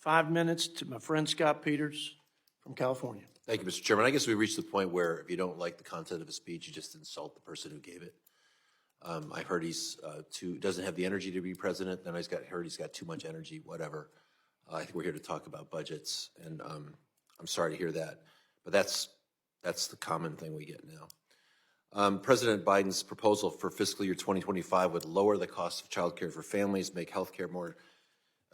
5 minutes to my friend Scott Peters from California. Thank you, Mr. Chairman. I guess we reached the point where if you don't like the content of a speech, you just insult the person who gave it. I've heard he's doesn't have the energy to be president. Then heard he's got too much energy, whatever. I think we're here to talk about budgets, and I'm sorry to hear that. But that's the common thing we get now. President Biden's proposal for fiscal year 2025 would lower the cost of child care for families, make health care more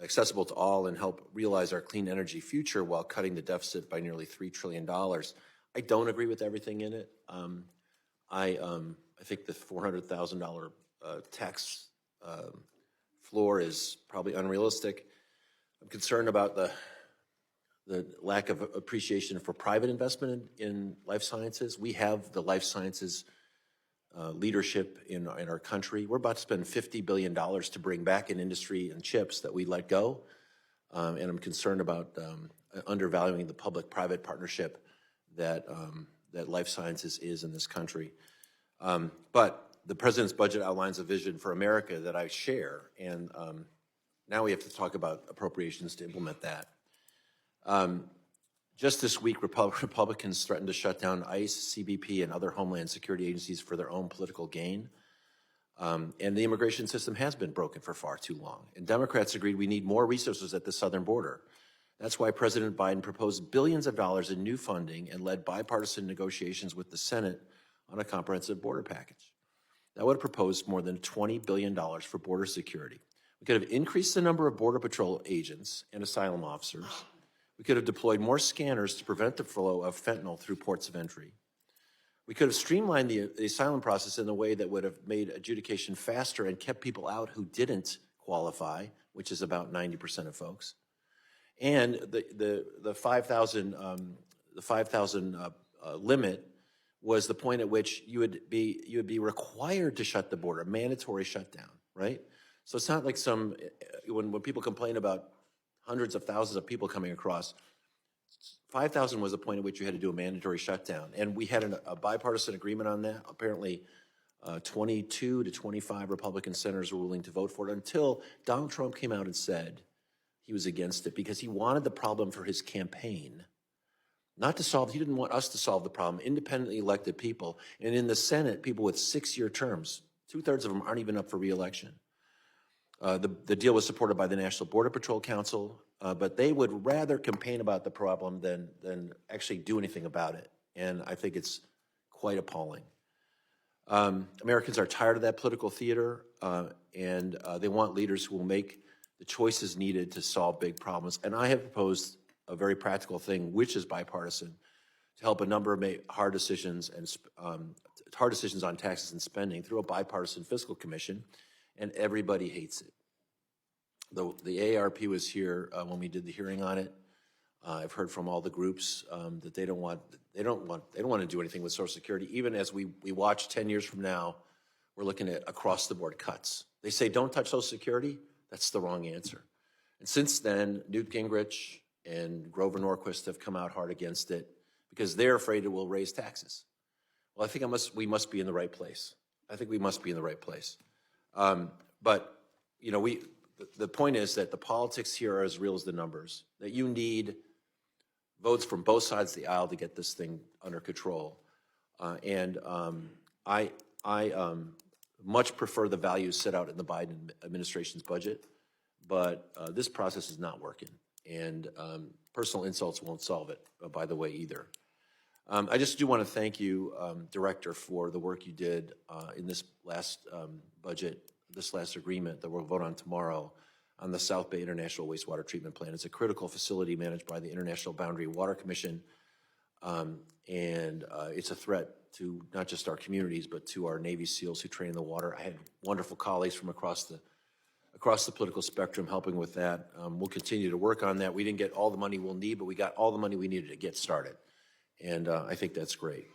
accessible to all, and help realize our clean energy future while cutting the deficit by nearly $3 trillion. I don't agree with everything in it. I think the $400,000 tax floor is probably unrealistic. I'm concerned about the lack of appreciation for private investment in life sciences. We have the life sciences leadership in our country. We're about to spend $50 billion to bring back an industry and chips that we let go. And I'm concerned about undervaluing the public-private partnership that life sciences is in this country. But the president's budget outlines a vision for America that I share, and now we have to talk about appropriations to implement that. Just this week, Republicans threatened to shut down ICE, CBP, and other Homeland Security agencies for their own political gain. And the immigration system has been broken for far too long. And Democrats agreed we need more resources at the southern border. That's why President Biden proposed billions of dollars in new funding and led bipartisan negotiations with the Senate on a comprehensive border package. That would have proposed more than $20 billion for border security. We could have increased the number of Border Patrol agents and asylum officers. We could have deployed more scanners to prevent the flow of fentanyl through ports of entry. We could have streamlined the asylum process in a way that would have made adjudication faster and kept people out who didn't qualify, which is about 90% of folks. And the 5,000 limit was the point at which you would be required to shut the border, mandatory shutdown, right? So it's not like when people complain about hundreds of thousands of people coming across, 5,000 was the point at which you had to do a mandatory shutdown. And we had a bipartisan agreement on that. Apparently 22 to 25 Republican senators were willing to vote for it until Donald Trump came out and said he was against it because he wanted the problem for his campaign. He didn't want us to solve the problem, independently elected people. And in the Senate, people with 6-year terms, 2/3 of them aren't even up for re-election. The deal was supported by the National Border Patrol Council, but they would rather campaign about the problem than actually do anything about it. And I think it's quite appalling. Americans are tired of that political theater, and they want leaders who will make the choices needed to solve big problems. And I have proposed a very practical thing, which is bipartisan, to help a number of hard decisions on taxes and spending through a bipartisan fiscal commission, and everybody hates it. The AARP was here when we did the hearing on it. I've heard from all the groups that they don't want to do anything with Social Security. Even as we watch 10 years from now, we're looking at across the board cuts. They say don't touch Social Security. That's the wrong answer. And since then, Newt Gingrich and Grover Norquist have come out hard against it because they're afraid it will raise taxes. Well, I think we must be in the right place. I think we must be in the right place. But you know, the point is that the politics here are as real as the numbers. That you need votes from both sides of the aisle to get this thing under control. I much prefer the values set out in the Biden administration's budget, but this process is not working. And personal insults won't solve it, by the way, either. I just do want to thank you, Director, for the work you did in this last budget, this last agreement that we'll vote on tomorrow on the South Bay International Wastewater Treatment Plant. It's a critical facility managed by the International Boundary Water Commission, and it's a threat to not just our communities, but to our Navy SEALs who train in the water. I had wonderful colleagues from across the political spectrum helping with that. We'll continue to work on that. We didn't get all the money we'll need, but we got all the money we needed to get started. And I think that's great.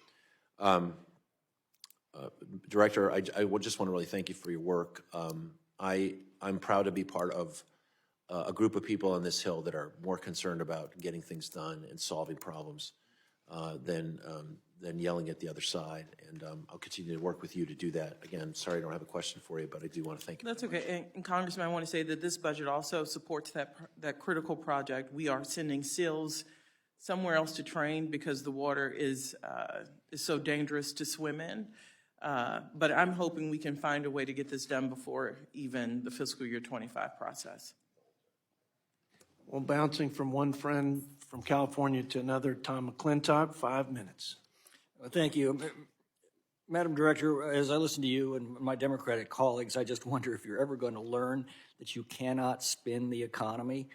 Director, I would just want to really thank you for your work. I'm proud to be part of a group of people on this Hill that are more concerned about getting things done and solving problems than than yelling at the other side. And I'll continue to work with you to do that. Again, sorry I don't have a question for you, but I do want to thank you. That's okay. And Congressman, I want to say that this budget also supports that critical project. We are sending SEALs somewhere else to train because the water is so dangerous to swim in. But I'm hoping we can find a way to get this done before even the fiscal year 25 process. Well, bouncing from one friend from California to another, Tom McClintock, 5 minutes. Thank you. Madam Director, as I listen to you and my Democratic colleagues, I just wonder if you're ever going to learn that you cannot spin the economy.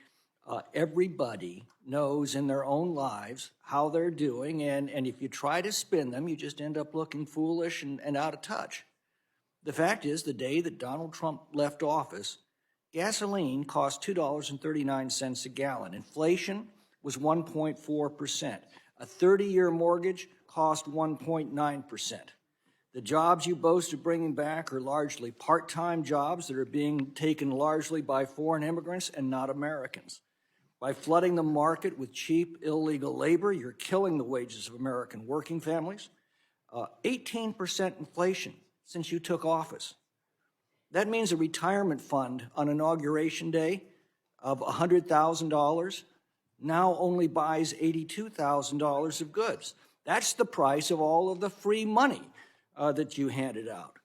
Everybody knows in their own lives how they're doing, and if you try to spin them, you just end up looking foolish and out of touch. The fact is, the day that Donald Trump left office, gasoline cost $2.39 a gallon. Inflation was 1.4%. A 30-year mortgage cost 1.9%. The jobs you boast of bringing back are largely part-time jobs that are being taken largely by foreign immigrants and not Americans. By flooding the market with cheap, illegal labor, you're killing the wages of American working families. 18% inflation since you took office. That means a retirement fund on Inauguration Day of $100,000 now only buys $82,000 of goods. That's the price of all of the free money that you handed out.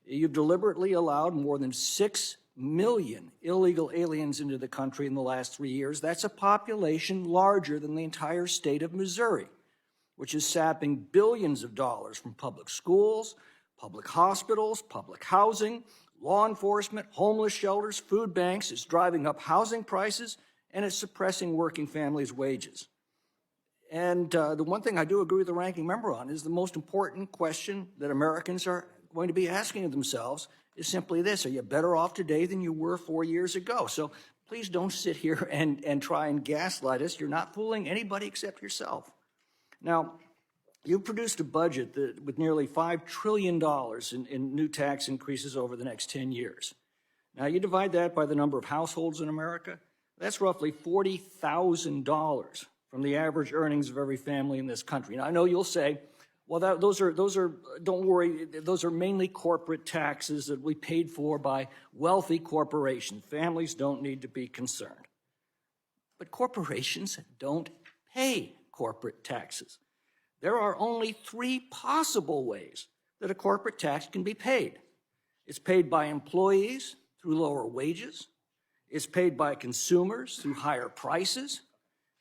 You've deliberately allowed more than 6 million illegal aliens into the country in the last 3 years. That's a population larger than the entire state of Missouri, which is sapping billions of dollars from public schools, public hospitals, public housing, law enforcement, homeless shelters, food banks. It's driving up housing prices, and it's suppressing working families' wages. And the one thing I do agree with the ranking member on is the most important question that Americans are going to be asking of themselves is simply this: are you better off today than you were 4 years ago? So please don't sit here and try and gaslight us. You're not fooling anybody except yourself. Now, you produced a budget with nearly $5 trillion in new tax increases over the next 10 years. Now, you divide that by the number of households in America, that's roughly $40,000 from the average earnings of every family in this country. Now, I know you'll say, well, those are, don't worry, those are mainly corporate taxes that we paid for by wealthy corporations. Families don't need to be concerned. But corporations don't pay corporate taxes. There are only 3 possible ways that a corporate tax can be paid. It's paid by employees through lower wages, it's paid by consumers through higher prices,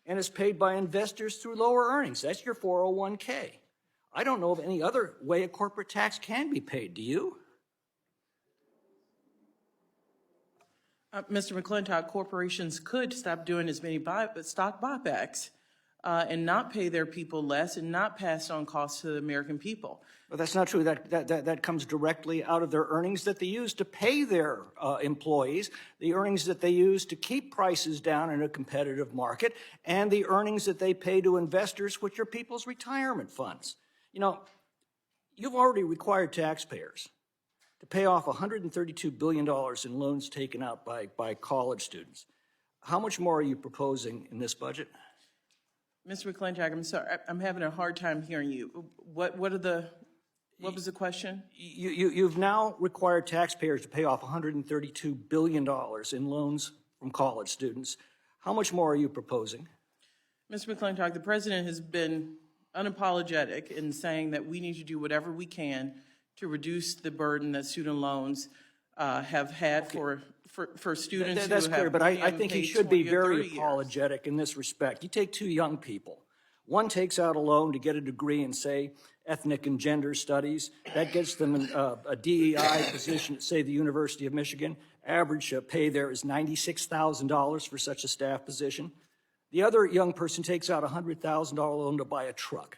and it's paid by investors through lower earnings. That's your 401k. I don't know of any other way a corporate tax can be paid. Do you? Mr. McClintock, corporations could stop doing as many stock buybacks and not pay their people less and not pass on costs to the American people. But that's not true. That comes directly out of their earnings that they use to pay their employees, the earnings that they use to keep prices down in a competitive market, and the earnings that they pay to investors, which are people's retirement funds. You know, you've already required taxpayers to pay off $132 billion in loans taken out by college students. How much more are you proposing in this budget? Mr. McClintock, I'm sorry, I'm having a hard time hearing you. What was the question? You've now required taxpayers to pay off $132 billion in loans from college students. How much more are you proposing? Mr. McClintock, the president has been unapologetic in saying that we need to do whatever we can to reduce the burden that student loans have had for students That's who clear, have but I think he should be very years. apologetic in this respect. You take 2 young people. One takes out a loan to get a degree in, say, ethnic and gender studies. That gets them a DEI position at, say, the University of Michigan. Average pay there is $96,000 for such a staff position. The other young person takes out a $100,000 loan to buy a truck.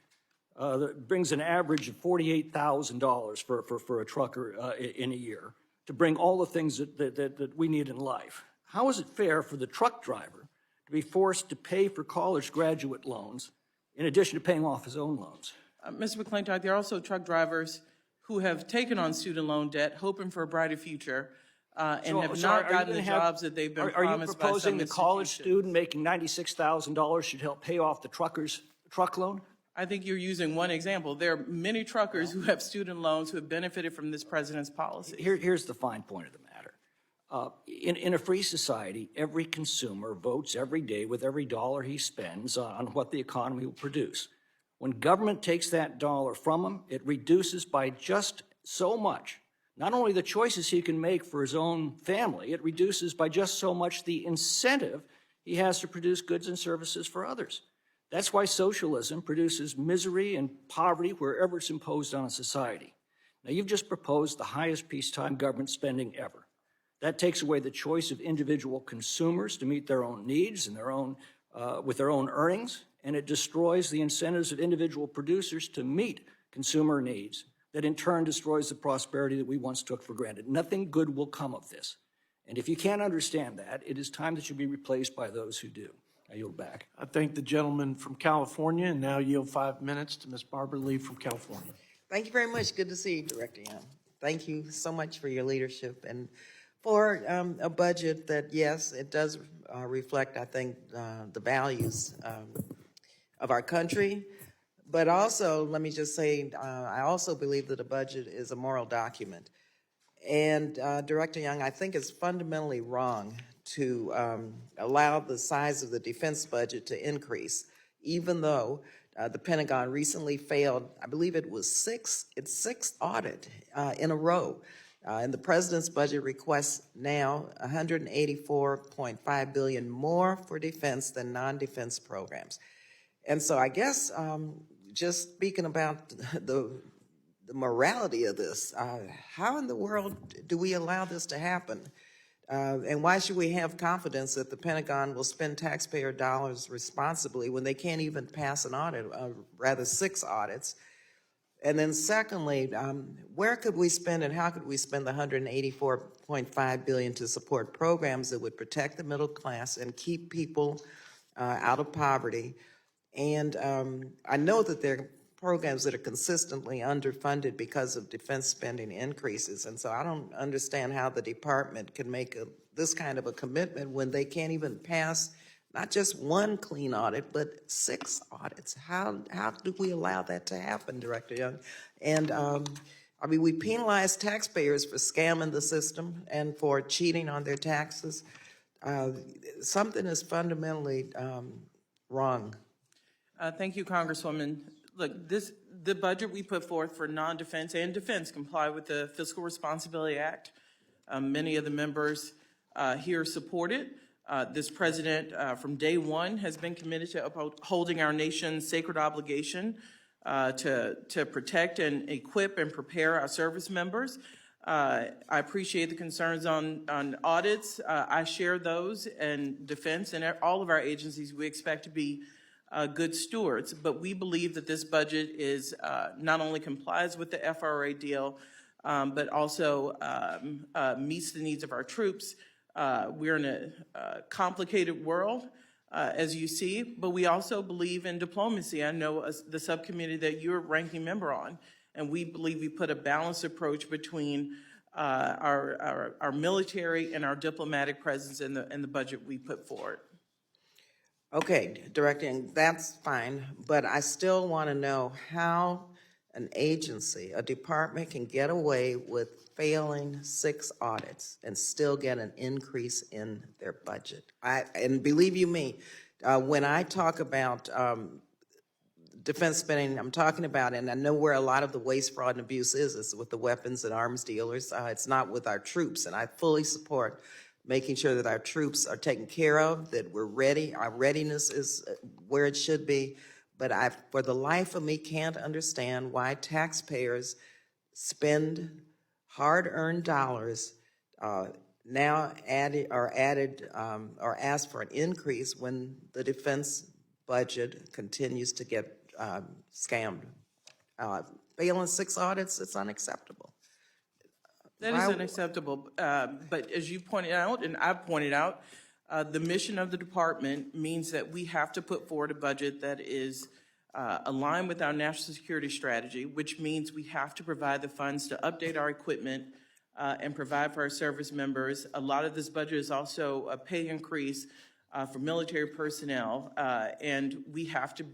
That brings an average of $48,000 for a trucker in a year to bring all the things that we need in life. How is it fair for the truck driver to be forced to pay for college graduate loans in addition to paying off his own loans? Mr. McClintock, there are also truck drivers who have taken on student loan debt, hoping for a brighter future, and have not gotten the jobs that they've been promised by some institutions. Are you proposing the college student making $96,000 should help pay off the trucker's truck loan? I think you're using one example. There are many truckers who have student loans who have benefited from this president's policy. Here's the fine point of the matter. In a free society, every consumer votes every day with every dollar he spends on what the economy will produce. When government takes that dollar from him, it reduces by just so much, not only the choices he can make for his own family, it reduces by just so much the incentive he has to produce goods and services for others. That's why socialism produces misery and poverty wherever it's imposed on a society. Now, you've just proposed the highest peacetime government spending ever. That takes away the choice of individual consumers to meet their own needs and with their own earnings, and it destroys the incentives of individual producers to meet consumer needs. That in turn destroys the prosperity that we once took for granted. Nothing good will come of this. And if you can't understand that, it is time that you be replaced by those who do. I yield back. I thank the gentleman from California, and now yield 5 minutes to Ms. Barbara Lee from California. Thank you very much. Good to see you, Director Young. Thank you so much for your leadership and for a budget that, yes, it does reflect, I think, the values of our country. But also, let me just say, I also believe that a budget is a moral document. And Director Young, I think it's fundamentally wrong to allow the size of the defense budget to increase, even though the Pentagon recently failed, I believe it was its sixth audit in a row. And the president's budget requests now $184.5 billion more for defense than non-defense programs. And so I guess just speaking about the morality of this, how in the world do we allow this to happen? And why should we have confidence that the Pentagon will spend taxpayer dollars responsibly when they can't even pass an audit, rather 6 audits? And then secondly, where could we spend and how could we spend the $184.5 billion to support programs that would protect the middle class and keep people out of poverty? And I know that there are programs that are consistently underfunded because of defense spending increases. And so I don't understand how the department can make this kind of a commitment when they can't even pass not just 1 clean audit, but 6 audits. How do we allow that to happen, Director Young? And I mean, we penalize taxpayers for scamming the system and for cheating on their taxes. Something is fundamentally wrong. Thank you, Congresswoman. Look, the budget we put forth for non-defense and defense comply with the Fiscal Responsibility Act. Many of the members here support it. This president, from day one, has been committed to upholding our nation's sacred obligation to protect and equip and prepare our service members. I appreciate the concerns on audits. I share those, and defense and all of our agencies we expect to be good stewards, but we believe that this budget is not only complies with the FRA deal, but also meets the needs of our troops. We're in a complicated world, as you see, but we also believe in diplomacy. I know the subcommittee that you're a ranking member on, and we believe we put a balanced approach between our military and our diplomatic presence in the budget we put forward. Okay, Director, and that's fine, but I still want to know how an agency, a department can get away with failing 6 audits and still get an increase in their budget. And believe you me, when I talk about defense spending, I'm talking about, and I know where a lot of the waste, fraud, and abuse is with the weapons and arms dealers. It's not with our troops, and I fully support making sure that our troops are taken care of, that we're ready, our readiness is where it should be. But I, for the life of me, can't understand why taxpayers spend hard-earned dollars now or ask for an increase when the defense budget continues to get scammed. Failing 6 audits, it's unacceptable. That is unacceptable, but as you pointed out, and I've pointed out, the mission of the department means that we have to put forward a budget that is aligned with our national security strategy, which means we have to provide the funds to update our equipment and provide for our service members. A lot of this budget is also a pay increase for military personnel, and we have to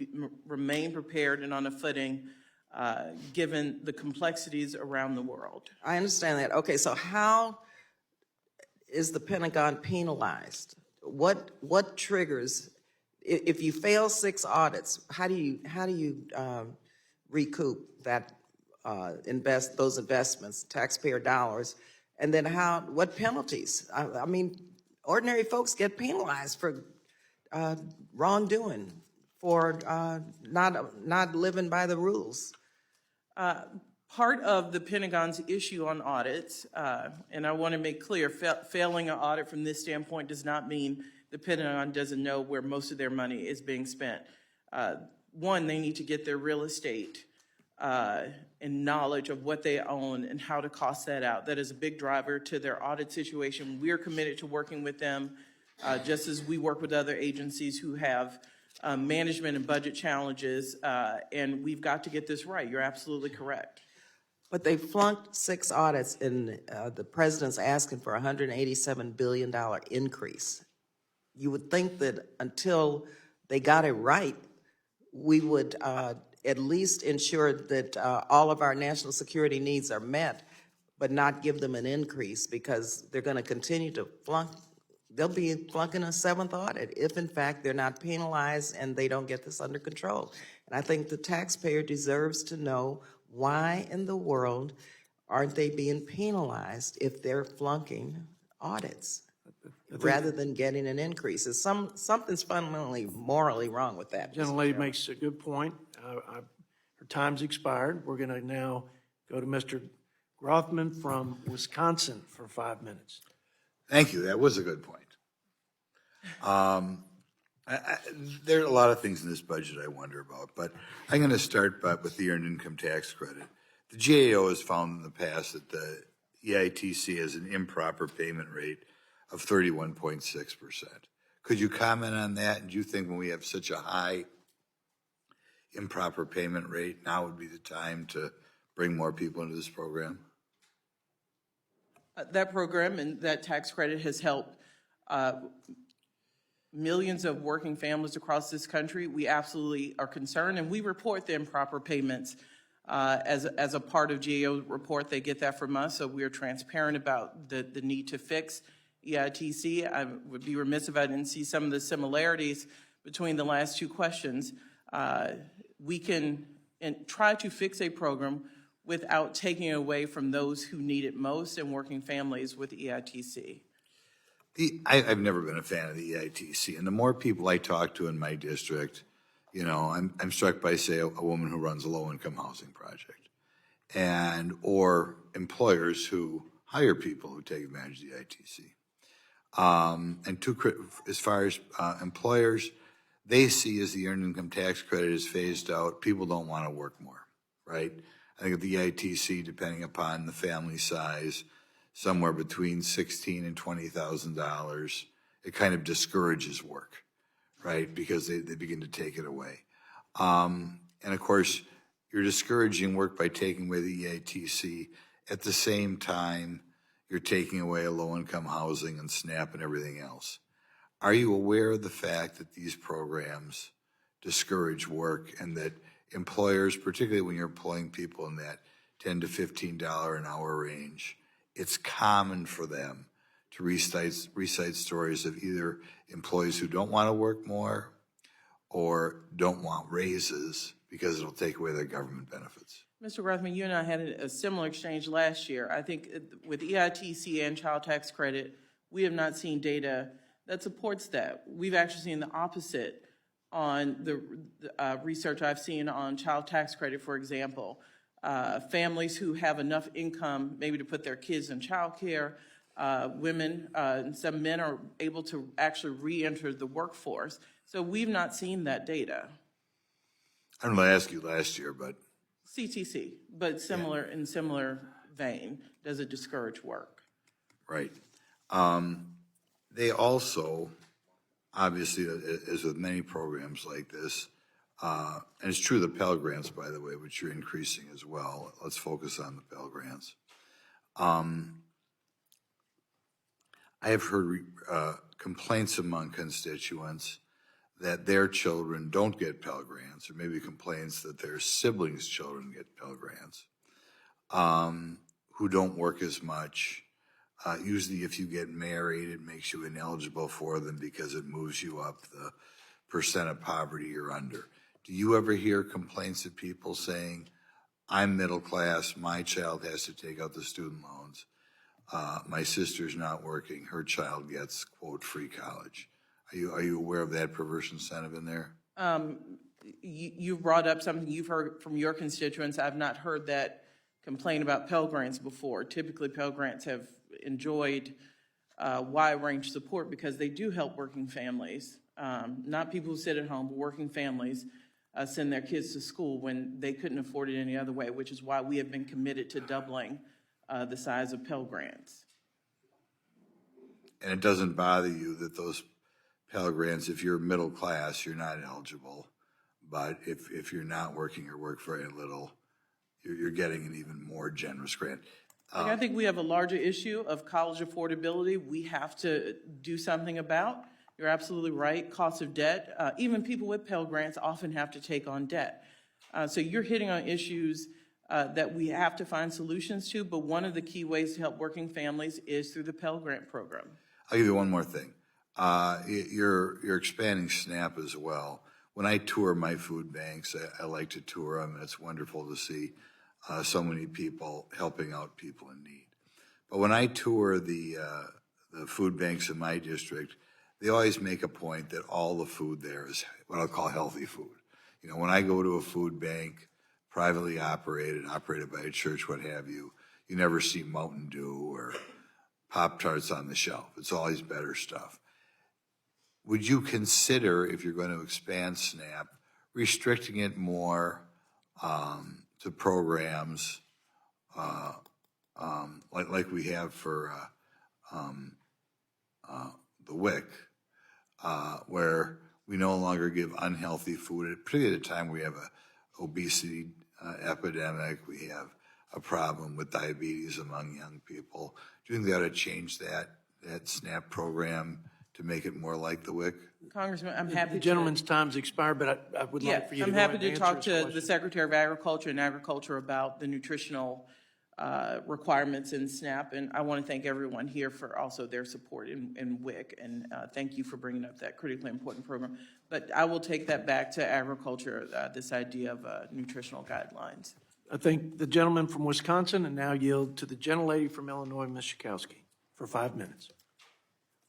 remain prepared and on a footing given the complexities around the world. I understand that. Okay, so how is the Pentagon penalized? What triggers, if you fail 6 audits, how do you recoup that, those investments, taxpayer dollars? And then what penalties? I mean, ordinary folks get penalized for wrongdoing, for not living by the rules. Part of the Pentagon's issue on audits, and I want to make clear, failing an audit from this standpoint does not mean the Pentagon doesn't know where most of their money is being spent. One, they need to get their real estate and knowledge of what they own and how to cost that out. That is a big driver to their audit situation. We're committed to working with them, just as we work with other agencies who have management and budget challenges, and we've got to get this right. You're absolutely correct. But they flunked 6 audits, and the president's asking for a $187 billion increase. You would think that until they got it right, we would at least ensure that all of our national security needs are met, but not give them an increase, because they're going to continue to flunk. They'll be flunking a 7th audit if, in fact, they're not penalized and they don't get this under control. And I think the taxpayer deserves to know, why in the world aren't they being penalized if they're flunking audits rather than getting an increase? Something's fundamentally morally wrong with that. Gentlelady makes a good point. Her time's expired. We're going to now go to Mr. Grothman from Wisconsin for 5 minutes. Thank you. That was a good point. There are a lot of things in this budget I wonder about, but I'm going to start with the Earned Income Tax Credit. The GAO has found in the past that the EITC has an improper payment rate of 31.6%. Could you comment on that? And do you think when we have such a high improper payment rate, now would be the time to bring more people into this program? That program and that tax credit has helped millions of working families across this country. We absolutely are concerned, and we report the improper payments as a part of GAO report. They get that from us, so we are transparent about the need to fix EITC. I would be remiss if I didn't see some of the similarities between the last 2 questions. We can try to fix a program without taking away from those who need it most and working families with EITC. I've never been a fan of the EITC, and the more people I talk to in my district, you know, I'm struck by, say, a woman who runs a low-income housing project, or employers who hire people who take advantage of the EITC. As far as employers, they see as the Earned Income Tax Credit is phased out, people don't want to work more, right? I think at the EITC, depending upon the family size, somewhere between $16,000 and $20,000, it kind of discourages work, right? Because they begin to take it away. And of course, you're discouraging work by taking away the EITC. At the same time, you're taking away a low-income housing and SNAP and everything else. Are you aware of the fact that these programs discourage work, and that employers, particularly when you're employing people in that $10 to $15 an hour range, it's common for them to recite stories of either employees who don't want to work more or don't want raises because it'll take away their government benefits? Mr. Grothman, you and I had a similar exchange last year. I think with EITC and child tax credit, we have not seen data that supports that. We've actually seen the opposite on the research I've seen on child tax credit, for example. Families who have enough income maybe to put their kids in childcare, women and some men are able to actually re-enter the workforce. So we've not seen that data. I don't know, I asked you last year, but. CTC, but similar in similar vein. Does it discourage work? Right. They also, obviously, as with many programs like this, and it's true the Pell Grants, by the way, which you're increasing as well. Let's focus on the Pell Grants. I have heard complaints among constituents that their children don't get Pell Grants, or maybe complaints that their siblings' children get Pell Grants, who don't work as much. Usually if you get married, it makes you ineligible for them because it moves you up the percent of poverty you're under. Do you ever hear complaints of people saying, I'm middle class, my child has to take out the student loans, my sister's not working, her child gets, quote, free college? Are you aware of that perverse incentive in there? You brought up something you've heard from your constituents. I've not heard that complaint about Pell Grants before. Typically, Pell Grants have enjoyed wide range support because they do help working families, not people who sit at home, but working families send their kids to school when they couldn't afford it any other way, which is why we have been committed to doubling the size of Pell Grants. And it doesn't bother you that those Pell Grants, if you're middle class, you're not eligible, but if you're not working or work very little, you're getting an even more generous grant. I think we have a larger issue of college affordability we have to do something about. You're absolutely right. Cost of debt. Even people with Pell Grants often have to take on debt. So you're hitting on issues that we have to find solutions to, but one of the key ways to help working families is through the Pell Grant program. I'll give you one more thing. You're expanding SNAP as well. When I tour my food banks, I like to tour them, and it's wonderful to see so many people helping out people in need. But when I tour the food banks in my district, they always make a point that all the food there is what I'll call healthy food. You know, when I go to a food bank, privately operated by a church, what have you, you never see Mountain Dew or Pop-Tarts on the shelf. It's always better stuff. Would you consider, if you're going to expand SNAP, restricting it more to programs like we have for the WIC, where we no longer give unhealthy food, particularly at a time we have an obesity epidemic, we have a problem with diabetes among young people. Do you think they ought to change that SNAP program to make it more like the WIC? Congressman, I'm happy The to. gentleman's time's expired, but I would Yeah, like for you to I'm go ahead happy and to answer talk his to the question. Secretary of Agriculture about the nutritional requirements in SNAP, and I want to thank everyone here for also their support in WIC, and thank you for bringing up that critically important program. But I will take that back to agriculture, this idea of nutritional guidelines. I thank the gentleman from Wisconsin and now yield to the gentlelady from Illinois, Ms. Schakowsky, for 5 minutes.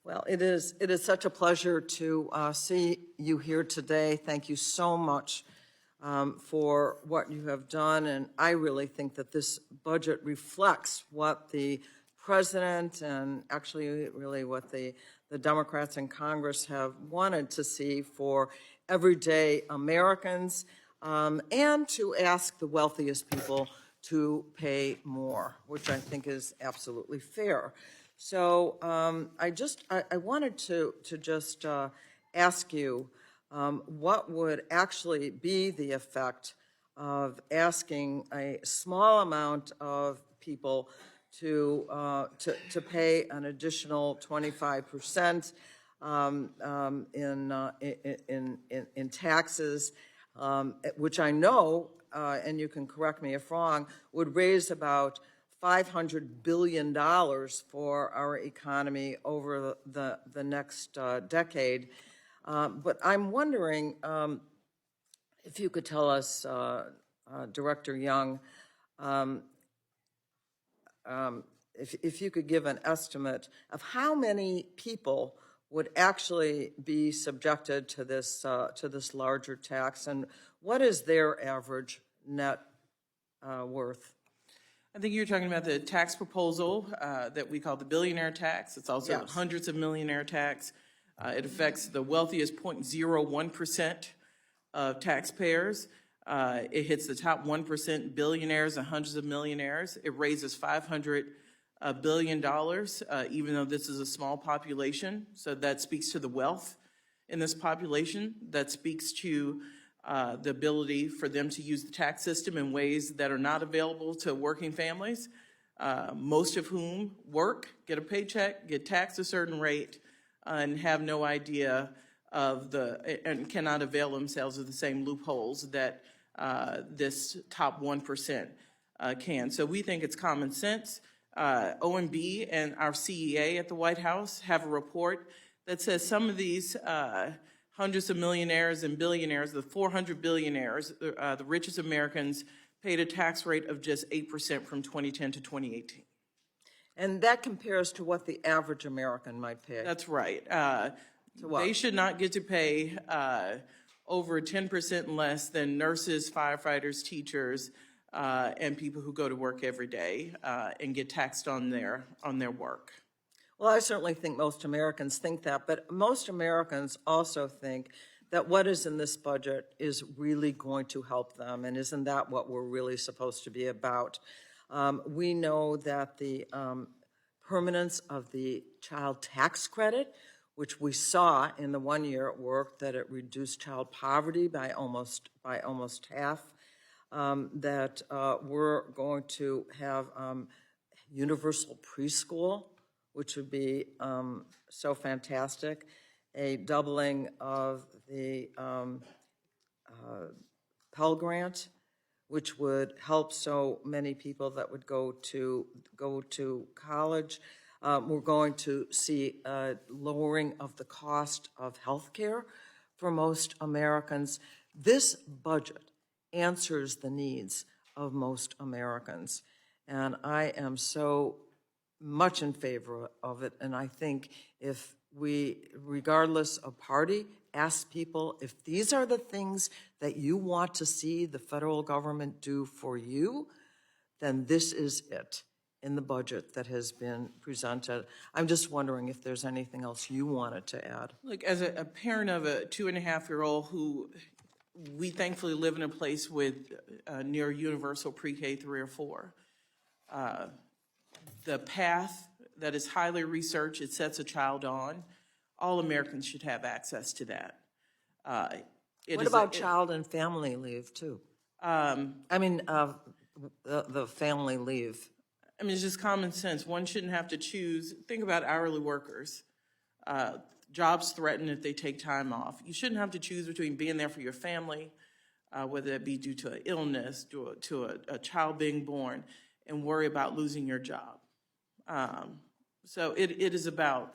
Well, it is such a pleasure to see you here today. Thank you so much for what you have done, and I really think that this budget reflects what the president and actually really what the Democrats in Congress have wanted to see for everyday Americans, and to ask the wealthiest people to pay more, which I think is absolutely fair. So I wanted to just ask you what would actually be the effect of asking a small amount of people to pay an additional 25% in taxes, which I know, and you can correct me if wrong, would raise about $500 billion for our economy over the next decade. But I'm wondering if you could tell us, Director Young, if you could give an estimate of how many people would actually be subjected to this larger tax, and what is their average net worth? I think you're talking about the tax proposal that we call the billionaire tax. It's also Yes. hundreds of millionaire tax. It affects the wealthiest 0.01% of taxpayers. It hits the top 1% billionaires and hundreds of millionaires. It raises $500 billion, even though this is a small population. So that speaks to the wealth in this population. That speaks to the ability for them to use the tax system in ways that are not available to working families, most of whom work, get a paycheck, get taxed a certain rate, and have no idea of and cannot avail themselves of the same loopholes that this top 1% can. So we think it's common sense. OMB and our CEA at the White House have a report that says some of these hundreds of millionaires and billionaires, the 400 billionaires, the richest Americans, paid a tax rate of just 8% from 2010 to 2018. And that compares to what the average American might pay. That's right. what? They should not get to pay over 10% less than nurses, firefighters, teachers, and people who go to work every day and get taxed on their work. Well, I certainly think most Americans think that, but most Americans also think that what is in this budget is really going to help them, and isn't that what we're really supposed to be about? We know that the permanence of the child tax credit, which we saw in the 1 year it worked, that it reduced child poverty by almost half, that we're going to have universal preschool, which would be so fantastic, a doubling of the Pell Grant, which would help so many people that would go to college. We're going to see a lowering of the cost of health care for most Americans. This budget answers the needs of most Americans, and I am so much in favor of it, and I think if we, regardless of party, ask people if these are the things that you want to see the federal government do for you, then this is it in the budget that has been presented. I'm just wondering if there's anything else you wanted to add. Look, as a parent of a 2.5-year-old who we thankfully live in a place with near universal pre-K 3 or 4, the path that is highly researched, it sets a child on, all Americans should have access to that. What about child and family leave, too? I mean, the family leave. I mean, it's just common sense. One shouldn't have to choose. Think about hourly workers. Jobs threatened if they take time off. You shouldn't have to choose between being there for your family, whether it be due to an illness, to a child being born, and worry about losing your job. So it is about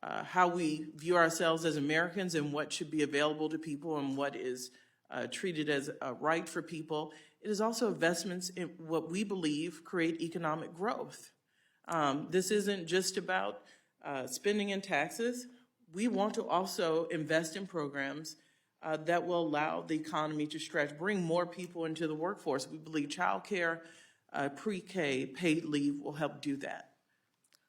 how we view ourselves as Americans and what should be available to people and what is treated as a right for people. It is also investments in what we believe create economic growth. This isn't just about spending and taxes. We want to also invest in programs that will allow the economy to stretch, bring more people into the workforce. We believe childcare, pre-K, paid leave will help do that.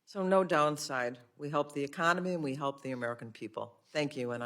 So no downside. We help the economy and we help the American people. Thank you. And